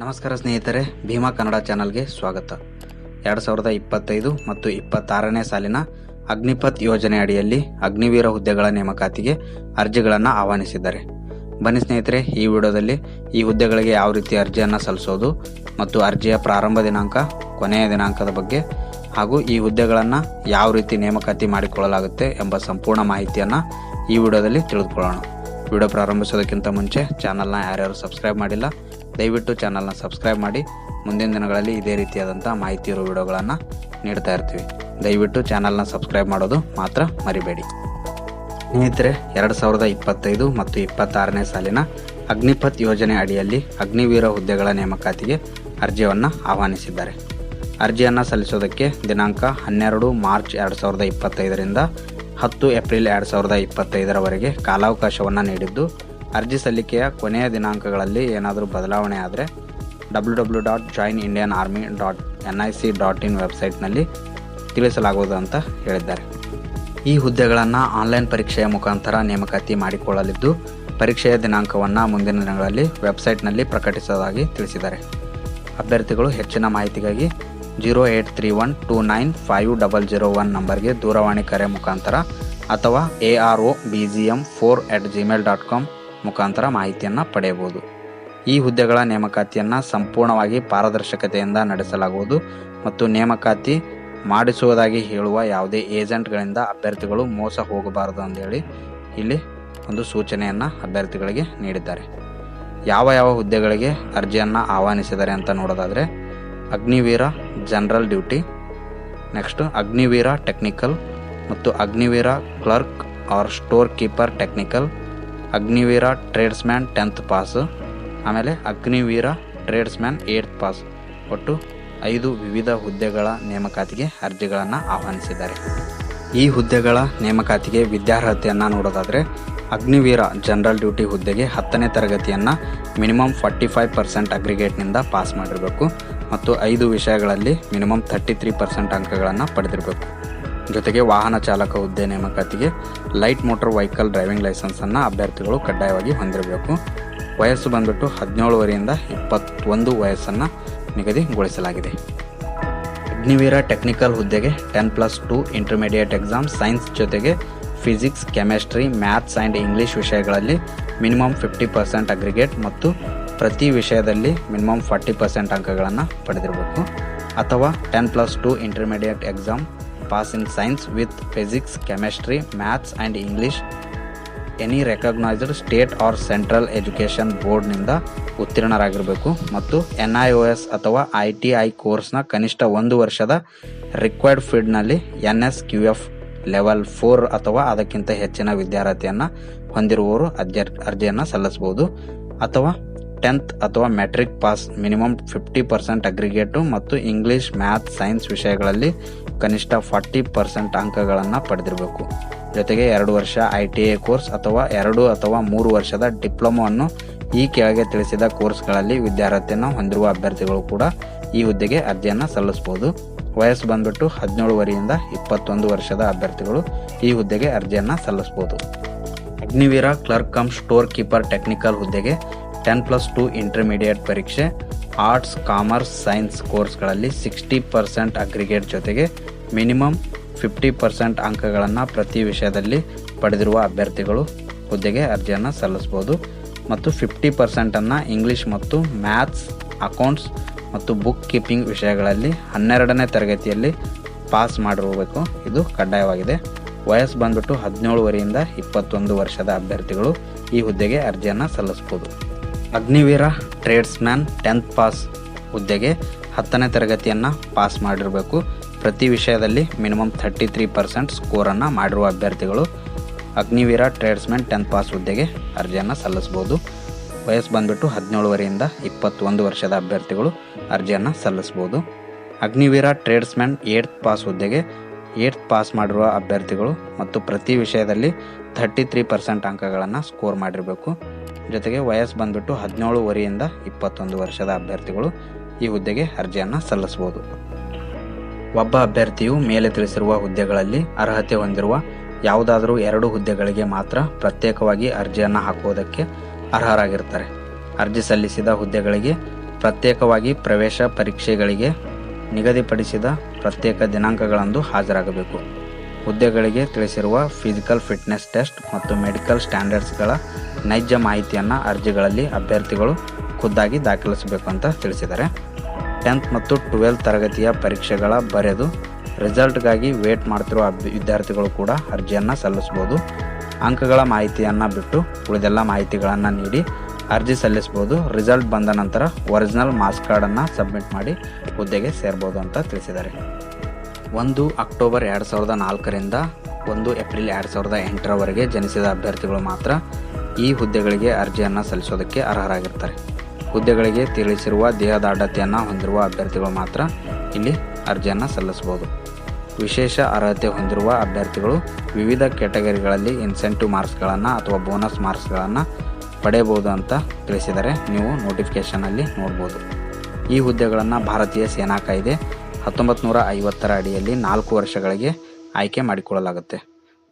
ನಮಸ್ಕಾರ ಸ್ನೇಹಿತರೆ, ಭೀಮಾ ಕನ್ನಡ ಚಾನಲ್ಗೆ ಸ್ವಾಗತ. 2025 ಮತ್ತು 26ನೇ ಸಾಲಿನ ಅಗ್ನಿಪಥ್ ಯೋಜನೆ ಅಡಿಯಲ್ಲಿ ಅಗ್ನಿವೀರ ಹುದ್ದೆಗಳ ನೇಮಕಾತಿಗೆ ಅರ್ಜಿಗಳನ್ನು ಆಹ್ವಾನಿಸಿದ್ದಾರೆ. ಬನ್ನಿ ಸ್ನೇಹಿತರೆ, ಈ ವಿಡಿಯೋದಲ್ಲಿ ಈ ಹುದ್ದೆಗಳಿಗೆ ಯಾವ ರೀತಿ ಅರ್ಜಿಯನ್ನು ಸಲ್ಲಿಸೋದು ಮತ್ತು ಅರ್ಜಿಯ ಪ್ರಾರಂಭ ದಿನಾಂಕ, ಕೊನೆಯ ದಿನಾಂಕದ ಬಗ್ಗೆ ಹಾಗೂ ಈ ಹುದ್ದೆಗಳನ್ನು ಯಾವ ರೀತಿ ನೇಮಕಾತಿ ಮಾಡಿಕೊಳ್ಳಲಾಗುತ್ತೆ ಎಂಬ ಸಂಪೂರ್ಣ ಮಾಹಿತಿಯನ್ನು ಈ ವಿಡಿಯೋದಲ್ಲಿ ತಿಳಿದುಕೊಳ್ಳೋಣ. ವಿಡಿಯೋ ಪ್ರಾರಂಭಿಸೋದಕ್ಕಿಂತ ಮುಂಚೆ ಚಾನಲ್ನ ಯಾರ್ಯಾರು ಸಬ್ಸ್ಕ್ರೈಬ್ ಮಾಡಿಲ್ಲ, ದಯವಿಟ್ಟು ಚಾನಲ್ನ ಸಬ್ಸ್ಕ್ರೈಬ್ ಮಾಡಿ. ಮುಂದಿನ ದಿನಗಳಲ್ಲಿ ಇದೇ ರೀತಿಯಾದಂಥ ಮಾಹಿತಿ ಇರೋ ವಿಡಿಯೋಗಳನ್ನು ನೀಡ್ತಾ ಇರ್ತೀವಿ. ದಯವಿಟ್ಟು ಚಾನಲ್ನ ಸಬ್ಸ್ಕ್ರೈಬ್ ಮಾಡೋದು ಮಾತ್ರ ಮರಿಬೇಡಿ. ಸ್ನೇಹಿತರೆ, 2025 ಮತ್ತು 26ನೇ ಸಾಲಿನ ಅಗ್ನಿಪಥ್ ಯೋಜನೆ ಅಡಿಯಲ್ಲಿ ಅಗ್ನಿವೀರ ಹುದ್ದೆಗಳ ನೇಮಕಾತಿಗೆ ಅರ್ಜಿಯನ್ನು ಆಹ್ವಾನಿಸಿದ್ದಾರೆ. ಅರ್ಜಿಯನ್ನು ಸಲ್ಲಿಸೋದಕ್ಕೆ ದಿನಾಂಕ 12 ಮಾರ್ಚ್ 2025ರಿಂದ 10 ಏಪ್ರಿಲ್ 2025ರವರೆಗೆ ಕಾಲಾವಕಾಶವನ್ನು ನೀಡಿದ್ದು, ಅರ್ಜಿ ಸಲ್ಲಿಕೆಯ ಕೊನೆಯ ದಿನಾಂಕಗಳಲ್ಲಿ ಏನಾದರೂ ಬದಲಾವಣೆ ಆದರೆ www.joinindianarmy.nic.in ವೆಬ್ಸೈಟ್ನಲ್ಲಿ ತಿಳಿಸಲಾಗುವುದು ಅಂತ ಹೇಳಿದ್ದಾರೆ. ಈ ಹುದ್ದೆಗಳನ್ನು ಆನ್ಲೈನ್ ಪರೀಕ್ಷೆಯ ಮುಖಾಂತರ ನೇಮಕಾತಿ ಮಾಡಿಕೊಳ್ಳಲಿದ್ದು, ಪರೀಕ್ಷೆಯ ದಿನಾಂಕವನ್ನು ಮುಂದಿನ ದಿನಗಳಲ್ಲಿ ವೆಬ್ಸೈಟ್ನಲ್ಲಿ ಪ್ರಕಟಿಸುವುದಾಗಿ ತಿಳಿಸಿದ್ದಾರೆ. ಅಭ್ಯರ್ಥಿಗಳು ಹೆಚ್ಚಿನ ಮಾಹಿತಿಗಾಗಿ 0831295001 ನಂಬರ್ಗೆ ದೂರವಾಣಿ ಕರೆ ಮುಖಾಂತರ ಅಥವಾ arobgm4@gmail.com ಮುಖಾಂತರ ಮಾಹಿತಿಯನ್ನು ಪಡೆಯಬಹುದು. ಈ ಹುದ್ದೆಗಳ ನೇಮಕಾತಿಯನ್ನು ಸಂಪೂರ್ಣವಾಗಿ ಪಾರದರ್ಶಕತೆಯಿಂದ ನಡೆಸಲಾಗುವುದು ಮತ್ತು ನೇಮಕಾತಿ ಮಾಡಿಸುವುದಾಗಿ ಹೇಳುವ ಯಾವುದೇ ಏಜೆಂಟ್ಗಳಿಂದ ಅಭ್ಯರ್ಥಿಗಳು ಮೋಸ ಹೋಗಬಾರದು ಅಂತೇಳಿ ಇಲ್ಲಿ ಒಂದು ಸೂಚನೆಯನ್ನು ಅಭ್ಯರ್ಥಿಗಳಿಗೆ ನೀಡಿದ್ದಾರೆ. ಯಾವ ಹುದ್ದೆಗಳಿಗೆ ಅರ್ಜಿಯನ್ನು ಆಹ್ವಾನಿಸಿದ್ದಾರೆ ಅಂತ ನೋಡೋದಾದರೆ, Agniveer general duty, next Agniveer technical ಮತ್ತು Agniveer clerk or store keeper technical, Agniveer tradesman 10th pass, ಆಮೇಲೆ ಅಗ್ನಿವೀರ ಟ್ರೇಡ್ಸ್ಮ್ಯಾನ್ 8th ಪಾಸ್. ಒಟ್ಟು 5 ವಿವಿಧ ಹುದ್ದೆಗಳ ನೇಮಕಾತಿಗೆ ಅರ್ಜಿಗಳನ್ನು ಆಹ್ವಾನಿಸಿದ್ದಾರೆ. ಈ ಹುದ್ದೆಗಳ ನೇಮಕಾತಿಗೆ ವಿದ್ಯಾರ್ಹತೆಯನ್ನು ನೋಡೋದಾದರೆ, ಅಗ್ನಿವೀರ ಜನರಲ್ ಡ್ಯೂಟಿ ಹುದ್ದೆಗೆ 10ನೇ ತರಗತಿಯನ್ನು ಮಿನಿಮಮ್ 45% ಅಗ್ರಿಗೇಟ್ನಿಂದ ಪಾಸ್ ಮಾಡಿರಬೇಕು ಮತ್ತು 5 ವಿಷಯಗಳಲ್ಲಿ ಮಿನಿಮಮ್ 33% ಅಂಕಗಳನ್ನು ಪಡೆದಿರಬೇಕು. ಜೊತೆಗೆ ವಾಹನ ಚಾಲಕ ಹುದ್ದೆ ನೇಮಕಾತಿಗೆ ಲೈಟ್ ಮೋಟರ್ ವೆಹಿಕಲ್ ಡ್ರೈವಿಂಗ್ ಲೈಸೆನ್ಸನ್ನು ಅಭ್ಯರ್ಥಿಗಳು ಕಡ್ಡಾಯವಾಗಿ ಹೊಂದಿರಬೇಕು. ವಯಸ್ಸು ಬಂದ್ಬಿಟ್ಟು 17 ವರೆಯಿಂದ 21 ವಯಸ್ಸನ್ನು ನಿಗದಿಗೊಳಿಸಲಾಗಿದೆ. ಅಗ್ನಿವೀರ ಟೆಕ್ನಿಕಲ್ ಹುದ್ದೆಗೆ 10+2 ಇಂಟರ್ಮೀಡಿಯೇಟ್ ಎಕ್ಸಾಮ್ ಸೈನ್ಸ್ ಜೊತೆಗೆ physics, chemistry, maths and English ವಿಷಯಗಳಲ್ಲಿ ಮಿನಿಮಮ್ 50% ಅಗ್ರಿಗೇಟ್ ಮತ್ತು ಪ್ರತಿ ವಿಷಯದಲ್ಲಿ ಮಿನಿಮಮ್ 40% ಅಂಕಗಳನ್ನು ಪಡೆದಿರಬೇಕು. ಅಥವಾ 10+2 intermediate exam pass in science with physics, chemistry, maths and English any recognised state or central education ಬೋರ್ಡ್ನಿಂದ ಉತ್ತೀರ್ಣರಾಗಿರಬೇಕು ಮತ್ತು NIOS ಅಥವಾ ITI ಕೋರ್ಸ್ನ ಕನಿಷ್ಠ 1 ವರ್ಷದ ರಿಕ್ವೈರ್ಡ್ ಫೀಲ್ಡ್ನಲ್ಲಿ NSQF ಲೆವೆಲ್ 4 ಅಥವಾ ಅದಕ್ಕಿಂತ ಹೆಚ್ಚಿನ ವಿದ್ಯಾರ್ಹತೆಯನ್ನು ಹೊಂದಿರುವವರು ಅರ್ಜಿಯನ್ನು ಸಲ್ಲಿಸಬಹುದು. ಅಥವಾ 10th ಅಥವಾ ಮೆಟ್ರಿಕ್ ಪಾಸ್ ಮಿನಿಮಮ್ 50% ಅಗ್ರಿಗೇಟು ಮತ್ತು ಇಂಗ್ಲೀಷ್, ಮ್ಯಾಥ್ಸ್, ಸೈನ್ಸ್ ವಿಷಯಗಳಲ್ಲಿ ಕನಿಷ್ಠ 40% ಅಂಕಗಳನ್ನು ಪಡೆದಿರಬೇಕು. ಜೊತೆಗೆ 2 ವರ್ಷ ITI ಕೋರ್ಸ್ ಅಥವಾ 2 ಅಥವಾ 3 ವರ್ಷದ ಡಿಪ್ಲೊಮೊವನ್ನು ಈ ಕೆಳಗೆ ತಿಳಿಸಿದ ಕೋರ್ಸ್ಗಳಲ್ಲಿ ವಿದ್ಯಾರ್ಹತೆಯನ್ನು ಹೊಂದಿರುವ ಅಭ್ಯರ್ಥಿಗಳು ಕೂಡ ಈ ಹುದ್ದೆಗೆ ಅರ್ಜಿಯನ್ನು ಸಲ್ಲಿಸಬಹುದು. ವಯಸ್ಸು ಬಂದ್ಬಿಟ್ಟು 17 ವರೆಯಿಂದ 21 ವರ್ಷದ ಅಭ್ಯರ್ಥಿಗಳು ಈ ಹುದ್ದೆಗೆ ಅರ್ಜಿಯನ್ನು ಸಲ್ಲಿಸಬಹುದು. Agniveer clerk cum store keeper technical ಹುದ್ದೆಗೆ 10+2 ಇಂಟರ್ಮೀಡಿಯೇಟ್ ಪರೀಕ್ಷೆ ಆರ್ಟ್ಸ್, ಕಾಮರ್ಸ್, ಸೈನ್ಸ್ ಕೋರ್ಸ್ಗಳಲ್ಲಿ 60% ಅಗ್ರಿಗೇಟ್ ಜೊತೆಗೆ ಮಿನಿಮಮ್ 50% ಅಂಕಗಳನ್ನು ಪ್ರತಿ ವಿಷಯದಲ್ಲಿ ಪಡೆದಿರುವ ಅಭ್ಯರ್ಥಿಗಳು ಹುದ್ದೆಗೆ ಅರ್ಜಿಯನ್ನು ಸಲ್ಲಿಸಬಹುದು ಮತ್ತು 50%ಅನ್ನು ಇಂಗ್ಲೀಷ್ ಮತ್ತು ಮ್ಯಾಥ್ಸ್, ಅಕೌಂಟ್ಸ್ ಮತ್ತು ಬುಕ್ ಕೀಪಿಂಗ್ ವಿಷಯಗಳಲ್ಲಿ 12ನೇ ತರಗತಿಯಲ್ಲಿ ಪಾಸ್ ಮಾಡಿರಬೇಕು. ಇದು ಕಡ್ಡಾಯವಾಗಿದೆ. ವಯಸ್ಸು ಬಂದ್ಬಿಟ್ಟು 17 ವರೆಯಿಂದ 21 ವರ್ಷದ ಅಭ್ಯರ್ಥಿಗಳು ಈ ಹುದ್ದೆಗೆ ಅರ್ಜಿಯನ್ನು ಸಲ್ಲಿಸಬಹುದು. ಅಗ್ನಿವೀರ ಟ್ರೇಡ್ಸ್ಮ್ಯಾನ್ 10th ಪಾಸ್ ಹುದ್ದೆಗೆ 10ನೇ ತರಗತಿಯನ್ನು ಪಾಸ್ ಮಾಡಿರಬೇಕು. ಪ್ರತಿ ವಿಷಯದಲ್ಲಿ ಮಿನಿಮಮ್ 33% ಸ್ಕೋರನ್ನು ಮಾಡಿರುವ ಅಭ್ಯರ್ಥಿಗಳು ಅಗ್ನಿವೀರ ಟ್ರೇಡ್ಸ್ಮ್ಯಾನ್ 10th ಪಾಸ್ ಹುದ್ದೆಗೆ ಅರ್ಜಿಯನ್ನು ಸಲ್ಲಿಸಬಹುದು. ವಯಸ್ಸು ಬಂದ್ಬಿಟ್ಟು 17 ವರೆಯಿಂದ 21 ವರ್ಷದ ಅಭ್ಯರ್ಥಿಗಳು ಅರ್ಜಿಯನ್ನು ಸಲ್ಲಿಸಬಹುದು. ಅಗ್ನಿವೀರ ಟ್ರೇಡ್ಸ್ಮ್ಯಾನ್ 8th ಪಾಸ್ ಹುದ್ದೆಗೆ 8th ಪಾಸ್ ಮಾಡಿರುವ ಅಭ್ಯರ್ಥಿಗಳು ಮತ್ತು ಪ್ರತಿ ವಿಷಯದಲ್ಲಿ 33% ಅಂಕಗಳನ್ನು ಸ್ಕೋರ್ ಮಾಡಿರಬೇಕು. ಜೊತೆಗೆ ವಯಸ್ಸು ಬಂದ್ಬಿಟ್ಟು 17 ವರೆಯಿಂದ 21 ವರ್ಷದ ಅಭ್ಯರ್ಥಿಗಳು ಈ ಹುದ್ದೆಗೆ ಅರ್ಜಿಯನ್ನು ಸಲ್ಲಿಸಬಹುದು. ಒಬ್ಬ ಅಭ್ಯರ್ಥಿಯು ಮೇಲೆ ತಿಳಿಸಿರುವ ಹುದ್ದೆಗಳಲ್ಲಿ ಅರ್ಹತೆ ಹೊಂದಿರುವ ಯಾವುದಾದರೂ 2 ಹುದ್ದೆಗಳಿಗೆ ಮಾತ್ರ ಪ್ರತ್ಯೇಕವಾಗಿ ಅರ್ಜಿಯನ್ನು ಹಾಕುವುದಕ್ಕೆ ಅರ್ಹರಾಗಿರ್ತಾರೆ. ಅರ್ಜಿ ಸಲ್ಲಿಸಿದ ಹುದ್ದೆಗಳಿಗೆ ಪ್ರತ್ಯೇಕವಾಗಿ ಪ್ರವೇಶ ಪರೀಕ್ಷೆಗಳಿಗೆ ನಿಗದಿಪಡಿಸಿದ ಪ್ರತ್ಯೇಕ ದಿನಾಂಕಗಳಂದು ಹಾಜರಾಗಬೇಕು. ಹುದ್ದೆಗಳಿಗೆ ತಿಳಿಸಿರುವ ಫಿಸಿಕಲ್ ಫಿಟ್ನೆಸ್ ಟೆಸ್ಟ್ ಮತ್ತು ಮೆಡಿಕಲ್ ಸ್ಟ್ಯಾಂಡರ್ಡ್ಸ್ಗಳ ನೈಜ ಮಾಹಿತಿಯನ್ನು ಅರ್ಜಿಗಳಲ್ಲಿ ಅಭ್ಯರ್ಥಿಗಳು ಖುದ್ದಾಗಿ ದಾಖಲಿಸಬೇಕು ಅಂತ ತಿಳಿಸಿದ್ದಾರೆ. 10th ಮತ್ತು 12th ತರಗತಿಯ ಪರೀಕ್ಷೆಗಳ ಬರೆದು ರಿಸಲ್ಟ್ಗಾಗಿ ವೇಟ್ ಮಾಡ್ತಿರುವ ವಿದ್ಯಾರ್ಥಿಗಳು ಕೂಡ ಅರ್ಜಿಯನ್ನು ಸಲ್ಲಿಸ್ಬೋದು. ಅಂಕಗಳ ಮಾಹಿತಿಯನ್ನು ಬಿಟ್ಟು ಉಳಿದೆಲ್ಲ ಮಾಹಿತಿಗಳನ್ನು ನೀಡಿ ಅರ್ಜಿ ಸಲ್ಲಿಸ್ಬೋದು. ರಿಸಲ್ಟ್ ಬಂದ ನಂತರ ಒರಿಜಿನಲ್ ಮಾರ್ಕ್ಸ್ ಕಾರ್ಡನ್ನು ಸಬ್ಮಿಟ್ ಮಾಡಿ ಹುದ್ದೆಗೆ ಸೇರ್ಬೋದು ಅಂತ ತಿಳಿಸಿದ್ದಾರೆ. 1 ಅಕ್ಟೋಬರ್ 2004ರಿಂದ 1 ಏಪ್ರಿಲ್ 2008ರವರೆಗೆ ಜನಿಸಿದ ಅಭ್ಯರ್ಥಿಗಳು ಮಾತ್ರ ಈ ಹುದ್ದೆಗಳಿಗೆ ಅರ್ಜಿಯನ್ನು ಸಲ್ಲಿಸೋದಕ್ಕೆ ಅರ್ಹರಾಗಿರ್ತಾರೆ. ಹುದ್ದೆಗಳಿಗೆ ತಿಳಿಸಿರುವ ದೇಹದಾಢ್ಯತೆಯನ್ನು ಹೊಂದಿರುವ ಅಭ್ಯರ್ಥಿಗಳು ಮಾತ್ರ ಇಲ್ಲಿ ಅರ್ಜಿಯನ್ನು ಸಲ್ಲಿಸಬಹುದು. ವಿಶೇಷ ಅರ್ಹತೆ ಹೊಂದಿರುವ ಅಭ್ಯರ್ಥಿಗಳು ವಿವಿಧ ಕ್ಯಾಟಗರಿಗಳಲ್ಲಿ ಇನ್ಸೆಂಟಿವ್ ಮಾರ್ಕ್ಸ್ಗಳನ್ನು ಅಥವಾ ಬೋನಸ್ ಮಾರ್ಕ್ಸ್ಗಳನ್ನು ಪಡೆಯಬಹುದು ಅಂತ ತಿಳಿಸಿದರೆ ನೀವು ನೋಟಿಫಿಕೇಷನಲ್ಲಿ ನೋಡ್ಬೋದು. ಈ ಹುದ್ದೆಗಳನ್ನು ಭಾರತೀಯ ಸೇನಾ ಕಾಯ್ದೆ 1950ರ ಅಡಿಯಲ್ಲಿ 4 ವರ್ಷಗಳಿಗೆ ಆಯ್ಕೆ ಮಾಡಿಕೊಳ್ಳಲಾಗುತ್ತೆ.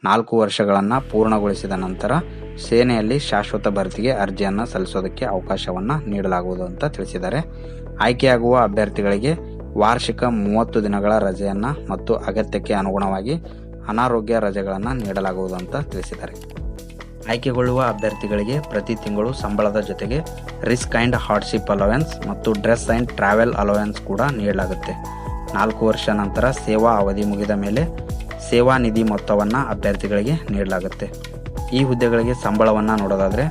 4 ವರ್ಷಗಳನ್ನು ಪೂರ್ಣಗೊಳಿಸಿದ ನಂತರ ಸೇನೆಯಲ್ಲಿ ಶಾಶ್ವತ ಭರ್ತಿಗೆ ಅರ್ಜಿಯನ್ನು ಸಲ್ಲಿಸೋದಕ್ಕೆ ಅವಕಾಶವನ್ನು ನೀಡಲಾಗುವುದು ಅಂತ ತಿಳಿಸಿದ್ದಾರೆ. ಆಯ್ಕೆಯಾಗುವ ಅಭ್ಯರ್ಥಿಗಳಿಗೆ ವಾರ್ಷಿಕ 30 ದಿನಗಳ ರಜೆಯನ್ನು ಮತ್ತು ಅಗತ್ಯಕ್ಕೆ ಅನುಗುಣವಾಗಿ ಅನಾರೋಗ್ಯ ರಜೆಗಳನ್ನು ನೀಡಲಾಗುವುದು ಅಂತ ತಿಳಿಸಿದ್ದಾರೆ. ಆಯ್ಕೆಗೊಳ್ಳುವ ಅಭ್ಯರ್ಥಿಗಳಿಗೆ ಪ್ರತಿ ತಿಂಗಳು ಸಂಬಳದ ಜೊತೆಗೆ ರಿಸ್ಕ್ ಆ್ಯಂಡ್ ಹಾರ್ಡ್ಶಿಪ್ ಅಲೋವೆನ್ಸ್ ಮತ್ತು ಡ್ರೆಸ್ ಆ್ಯಂಡ್ ಟ್ರಾವೆಲ್ ಅಲೋವೆನ್ಸ್ ಕೂಡ ನೀಡಲಾಗುತ್ತೆ. 4 ವರ್ಷ ನಂತರ ಸೇವಾ ಅವಧಿ ಮುಗಿದ ಮೇಲೆ ಸೇವಾ ನಿಧಿ ಮೊತ್ತವನ್ನು ಅಭ್ಯರ್ಥಿಗಳಿಗೆ ನೀಡಲಾಗುತ್ತೆ. ಈ ಹುದ್ದೆಗಳಿಗೆ ಸಂಬಳವನ್ನು ನೋಡೋದಾದರೆ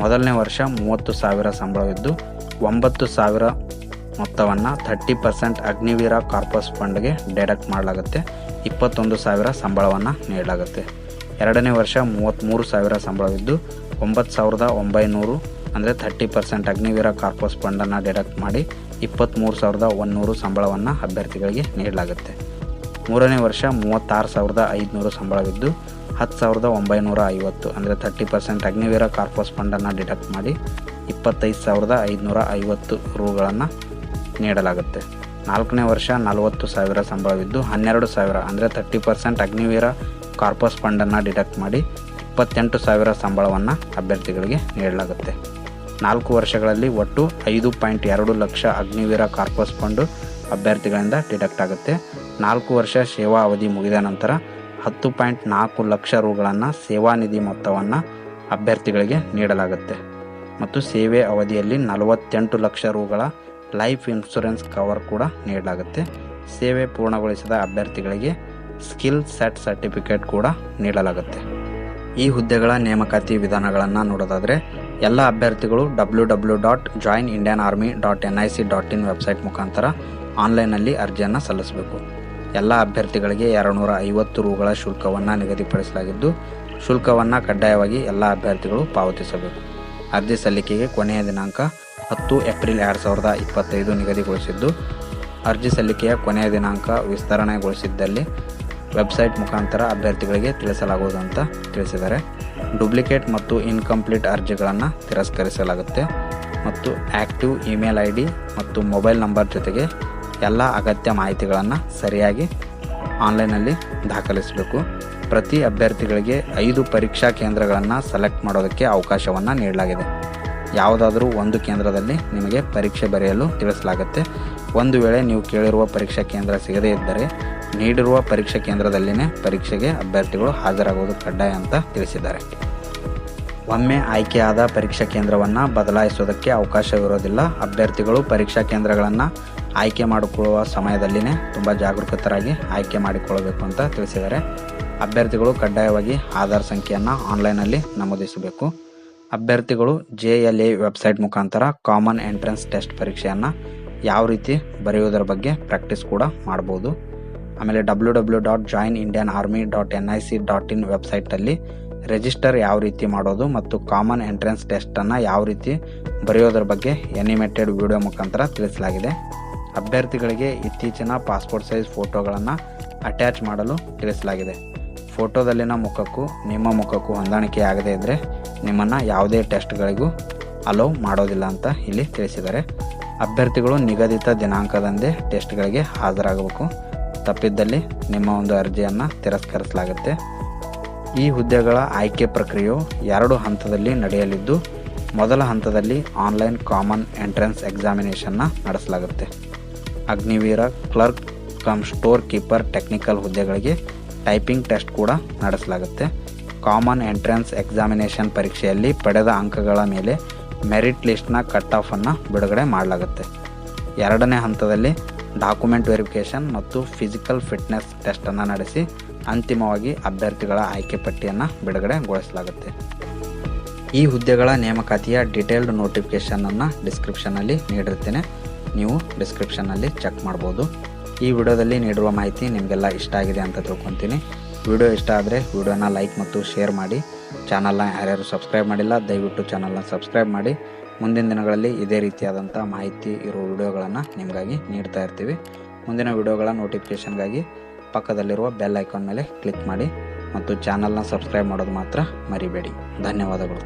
ಮೊದಲನೇ ವರ್ಷ 30,000 ಸಂಬಳವಿದ್ದು 9,000 ಮೊತ್ತವನ್ನು 30% ಅಗ್ನಿವೀರ ಕಾರ್ಪಸ್ ಫಂಡ್ಗೆ ಡೆಡಕ್ಟ್ ಮಾಡಲಾಗುತ್ತೆ. 21,000 ಸಂಬಳವನ್ನು ನೀಡಲಾಗುತ್ತೆ. ಎರಡನೇ ವರ್ಷ 33,000 ಸಂಬಳವಿದ್ದು 9,900 ಅಂದರೆ 30% ಅಗ್ನಿವೀರ ಕಾರ್ಪಸ್ ಫಂಡನ್ನು ಡೆಡಕ್ಟ್ ಮಾಡಿ 23,100 ಸಂಬಳವನ್ನು ಅಭ್ಯರ್ಥಿಗಳಿಗೆ ನೀಡಲಾಗುತ್ತೆ. ಮೂರನೇ ವರ್ಷ 36,500 ಸಂಬಳವಿದ್ದು 10,950 ಅಂದರೆ 30% ಅಗ್ನಿವೀರ ಕಾರ್ಪಸ್ ಫಂಡನ್ನು ಡಿಡಕ್ಟ್ ಮಾಡಿ 25,550 ರೂಗಳನ್ನು ನೀಡಲಾಗುತ್ತೆ. ನಾಲ್ಕನೇ ವರ್ಷ 40,000 ಸಂಬಳವಿದ್ದು 12,000 ಅಂದರೆ 30% ಅಗ್ನಿವೀರ ಕಾರ್ಪಸ್ ಫಂಡನ್ನು ಡಿಡಕ್ಟ್ ಮಾಡಿ 28,000 ಸಂಬಳವನ್ನು ಅಭ್ಯರ್ಥಿಗಳಿಗೆ ನೀಡಲಾಗುತ್ತೆ. 4 ವರ್ಷಗಳಲ್ಲಿ ಒಟ್ಟು 5.2 ಲಕ್ಷ ಅಗ್ನಿವೀರ ಕಾರ್ಪಸ್ ಫಂಡು ಅಭ್ಯರ್ಥಿಗಳಿಂದ ಡಿಡಕ್ಟ್ ಆಗುತ್ತೆ. 4 ವರ್ಷ ಸೇವಾ ಅವಧಿ ಮುಗಿದ ನಂತರ 10.4 ಲಕ್ಷ ರೂಗಳನ್ನು ಸೇವಾ ನಿಧಿ ಮೊತ್ತವನ್ನು ಅಭ್ಯರ್ಥಿಗಳಿಗೆ ನೀಡಲಾಗುತ್ತೆ ಮತ್ತು ಸೇವೆ ಅವಧಿಯಲ್ಲಿ 48 ಲಕ್ಷ ರೂಗಳ ಲೈಫ್ ಇನ್ಶೂರೆನ್ಸ್ ಕವರ್ ಕೂಡ ನೀಡಲಾಗುತ್ತೆ. ಸೇವೆ ಪೂರ್ಣಗೊಳಿಸಿದ ಅಭ್ಯರ್ಥಿಗಳಿಗೆ ಸ್ಕಿಲ್ ಸೆಟ್ ಸರ್ಟಿಫಿಕೇಟ್ ಕೂಡ ನೀಡಲಾಗುತ್ತೆ. ಈ ಹುದ್ದೆಗಳ ನೇಮಕಾತಿ ವಿಧಾನಗಳನ್ನು ನೋಡೋದಾದರೆ ಎಲ್ಲ ಅಭ್ಯರ್ಥಿಗಳು www.joinindianarmy.nic.in ವೆಬ್ಸೈಟ್ ಮುಖಾಂತರ ಆನ್ಲೈನ್ನಲ್ಲಿ ಅರ್ಜಿಯನ್ನು ಸಲ್ಲಿಸಬೇಕು. ಎಲ್ಲ ಅಭ್ಯರ್ಥಿಗಳಿಗೆ 250 ರೂಗಳ ಶುಲ್ಕವನ್ನು ನಿಗದಿಪಡಿಸಲಾಗಿದ್ದು ಶುಲ್ಕವನ್ನು ಕಡ್ಡಾಯವಾಗಿ ಎಲ್ಲ ಅಭ್ಯರ್ಥಿಗಳು ಪಾವತಿಸಬೇಕು. ಅರ್ಜಿ ಸಲ್ಲಿಕೆಗೆ ಕೊನೆಯ ದಿನಾಂಕ 10 ಏಪ್ರಿಲ್ 2025 ನಿಗದಿಗೊಳಿಸಿದ್ದು ಅರ್ಜಿ ಸಲ್ಲಿಕೆಯ ಕೊನೆಯ ದಿನಾಂಕ ವಿಸ್ತರಣೆಗೊಳಿಸಿದ್ದಲ್ಲಿ ವೆಬ್ಸೈಟ್ ಮುಖಾಂತರ ಅಭ್ಯರ್ಥಿಗಳಿಗೆ ತಿಳಿಸಲಾಗುವುದು ಅಂತ ತಿಳಿಸಿದ್ದಾರೆ. ಡೂಪ್ಲಿಕೇಟ್ ಮತ್ತು ಇನ್ಕಂಪ್ಲೀಟ್ ಅರ್ಜಿಗಳನ್ನು ತಿರಸ್ಕರಿಸಲಾಗುತ್ತೆ ಮತ್ತು ಆ್ಯಕ್ಟಿವ್ ಇಮೇಲ್ ID ಮತ್ತು ಮೊಬೈಲ್ ನಂಬರ್ ಜೊತೆಗೆ ಎಲ್ಲ ಅಗತ್ಯ ಮಾಹಿತಿಗಳನ್ನು ಸರಿಯಾಗಿ ಆನ್ಲೈನಲ್ಲಿ ದಾಖಲಿಸಬೇಕು. ಪ್ರತಿ ಅಭ್ಯರ್ಥಿಗಳಿಗೆ 5 ಪರೀಕ್ಷಾ ಕೇಂದ್ರಗಳನ್ನು ಸೆಲೆಕ್ಟ್ ಮಾಡೋದಕ್ಕೆ ಅವಕಾಶವನ್ನು ನೀಡಲಾಗಿದೆ. ಯಾವುದಾದರೂ ಒಂದು ಕೇಂದ್ರದಲ್ಲಿ ನಿಮಗೆ ಪರೀಕ್ಷೆ ಬರೆಯಲು ತಿಳಿಸಲಾಗುತ್ತೆ. ಒಂದು ವೇಳೆ ನೀವು ಕೇಳಿರುವ ಪರೀಕ್ಷಾ ಕೇಂದ್ರ ಸಿಗದೇ ಇದ್ದರೆ ನೀಡಿರುವ ಪರೀಕ್ಷಾ ಕೇಂದ್ರದಲ್ಲಿನೇ ಪರೀಕ್ಷೆಗೆ ಅಭ್ಯರ್ಥಿಗಳು ಹಾಜರಾಗುವುದು ಕಡ್ಡಾಯ ಅಂತ ತಿಳಿಸಿದ್ದಾರೆ. ಒಮ್ಮೆ ಆಯ್ಕೆಯಾದ ಪರೀಕ್ಷಾ ಕೇಂದ್ರವನ್ನು ಬದಲಾಯಿಸೋದಕ್ಕೆ ಅವಕಾಶವಿರೋದಿಲ್ಲ. ಅಭ್ಯರ್ಥಿಗಳು ಪರೀಕ್ಷಾ ಕೇಂದ್ರಗಳನ್ನು ಆಯ್ಕೆ ಮಾಡಿಕೊಳ್ಳುವ ಸಮಯದಲ್ಲಿನೇ ತುಂಬ ಜಾಗರೂಕತರಾಗಿ ಆಯ್ಕೆ ಮಾಡಿಕೊಳ್ಳಬೇಕು ಅಂತ ತಿಳಿಸಿದ್ದಾರೆ. ಅಭ್ಯರ್ಥಿಗಳು ಕಡ್ಡಾಯವಾಗಿ ಆಧಾರ್ ಸಂಖ್ಯೆಯನ್ನು ಆನ್ಲೈನಲ್ಲಿ ನಮೂದಿಸಬೇಕು. ಅಭ್ಯರ್ಥಿಗಳು JLA ವೆಬ್ಸೈಟ್ ಮುಖಾಂತರ ಕಾಮನ್ ಎಂಟ್ರೆನ್ಸ್ ಟೆಸ್ಟ್ ಪರೀಕ್ಷೆಯನ್ನು ಯಾವ ರೀತಿ ಬರೆಯುವುದರ ಬಗ್ಗೆ ಪ್ರಾಕ್ಟೀಸ್ ಕೂಡ ಮಾಡ್ಬೋದು. ಆಮೇಲೆ www.joinindianarmy.nic.in ವೆಬ್ಸೈಟಲ್ಲಿ ರಿಜಿಸ್ಟರ್ ಯಾವ ರೀತಿ ಮಾಡೋದು ಮತ್ತು ಕಾಮನ್ ಎಂಟ್ರೆನ್ಸ್ ಟೆಸ್ಟನ್ನು ಯಾವ ರೀತಿ ಬರೆಯೋದರ ಬಗ್ಗೆ ಅನಿಮೇಟೆಡ್ ವಿಡಿಯೋ ಮುಖಾಂತರ ತಿಳಿಸಲಾಗಿದೆ. ಅಭ್ಯರ್ಥಿಗಳಿಗೆ ಇತ್ತೀಚಿನ ಪಾಸ್ಪೋರ್ಟ್ ಸೈಜ್ ಫೋಟೋಗಳನ್ನು ಅಟ್ಯಾಚ್ ಮಾಡಲು ತಿಳಿಸಲಾಗಿದೆ. ಫೋಟೋದಲ್ಲಿನ ಮುಖಕ್ಕೂ ನಿಮ್ಮ ಮುಖಕ್ಕೂ ಹೊಂದಾಣಿಕೆ ಆಗದೇ ಇದ್ದರೆ ನಿಮ್ಮನ್ನು ಯಾವುದೇ ಟೆಸ್ಟ್ಗಳಿಗೂ ಅಲೋ ಮಾಡೋದಿಲ್ಲ ಅಂತ ಇಲ್ಲಿ ತಿಳಿಸಿದ್ದಾರೆ. ಅಭ್ಯರ್ಥಿಗಳು ನಿಗದಿತ ದಿನಾಂಕದಂದೇ ಟೆಸ್ಟ್ಗಳಿಗೆ ಹಾಜರಾಗಬೇಕು. ತಪ್ಪಿದ್ದಲ್ಲಿ ನಿಮ್ಮ ಒಂದು ಅರ್ಜಿಯನ್ನು ತಿರಸ್ಕರಿಸಲಾಗುತ್ತೆ. ಈ ಹುದ್ದೆಗಳ ಆಯ್ಕೆ ಪ್ರಕ್ರಿಯೆಯು 2 ಹಂತದಲ್ಲಿ ನಡೆಯಲಿದ್ದು ಮೊದಲ ಹಂತದಲ್ಲಿ ಆನ್ಲೈನ್ ಕಾಮನ್ ಎಂಟ್ರೆನ್ಸ್ ಎಕ್ಸಾಮಿನೇಷನ್ನ ನಡೆಸಲಾಗುತ್ತೆ. Agniveer, clerk cum store keeper technical ಹುದ್ದೆಗಳಿಗೆ ಟೈಪಿಂಗ್ ಟೆಸ್ಟ್ ಕೂಡ ನಡೆಸಲಾಗುತ್ತೆ. ಕಾಮನ್ ಎಂಟ್ರೆನ್ಸ್ ಎಕ್ಸಾಮಿನೇಷನ್ ಪರೀಕ್ಷೆಯಲ್ಲಿ ಪಡೆದ ಅಂಕಗಳ ಮೇಲೆ ಮೆರಿಟ್ ಲಿಸ್ಟ್ನ ಕಟ್ ಆಫನ್ನು ಬಿಡುಗಡೆ ಮಾಡಲಾಗುತ್ತೆ. ಎರಡನೇ ಹಂತದಲ್ಲಿ ಡಾಕ್ಯುಮೆಂಟ್ ವೆರಿಫಿಕೇಷನ್ ಮತ್ತು ಫಿಸಿಕಲ್ ಫಿಟ್ನೆಸ್ ಟೆಸ್ಟನ್ನು ನಡೆಸಿ ಅಂತಿಮವಾಗಿ ಅಭ್ಯರ್ಥಿಗಳ ಆಯ್ಕೆ ಪಟ್ಟಿಯನ್ನು ಬಿಡುಗಡೆಗೊಳಿಸಲಾಗುತ್ತೆ. ಈ ಹುದ್ದೆಗಳ ನೇಮಕಾತಿಯ ಡೀಟೇಲ್ಡ್ ನೋಟಿಫಿಕೇಷನನ್ನು ಡಿಸ್ಕ್ರಿಪ್ಷನಲ್ಲಿ ನೀಡಿರ್ತೇನೆ, ನೀವು ಡಿಸ್ಕ್ರಿಪ್ಷನ್ನಲ್ಲಿ ಚೆಕ್ ಮಾಡ್ಬೋದು. ಈ ವಿಡಿಯೋದಲ್ಲಿ ನೀಡಿರುವ ಮಾಹಿತಿ ನಿಮಗೆಲ್ಲ ಇಷ್ಟ ಆಗಿದೆ ಅಂತ ತಿಳ್ಕೊತೀನಿ. ವಿಡಿಯೋ ಇಷ್ಟ ಆದರೆ ವಿಡಿಯೋನ ಲೈಕ್ ಮತ್ತು ಶೇರ್ ಮಾಡಿ. ಚಾನಲ್ನ ಯಾರ್ಯಾರು ಸಬ್ಸ್ಕ್ರೈಬ್ ಮಾಡಿಲ್ಲ ದಯವಿಟ್ಟು ಚಾನಲ್ನ ಸಬ್ಸ್ಕ್ರೈಬ್ ಮಾಡಿ. ಮುಂದಿನ ದಿನಗಳಲ್ಲಿ ಇದೇ ರೀತಿಯಾದಂಥ ಮಾಹಿತಿ ಇರೋ ವಿಡಿಯೋಗಳನ್ನು ನಿಮಗಾಗಿ ನೀಡ್ತಾ ಇರ್ತೀವಿ. ಮುಂದಿನ ವಿಡಿಯೋಗಳ ನೋಟಿಫಿಕೇಷನ್ಗಾಗಿ ಪಕ್ಕದಲ್ಲಿರುವ ಬೆಲ್ ಐಕಾನ್ ಮೇಲೆ ಕ್ಲಿಕ್ ಮಾಡಿ ಮತ್ತು ಚಾನಲ್ನ ಸಬ್ಸ್ಕ್ರೈಬ್ ಮಾಡೋದು ಮಾತ್ರ ಮರಿಬೇಡಿ. ಧನ್ಯವಾದಗಳು.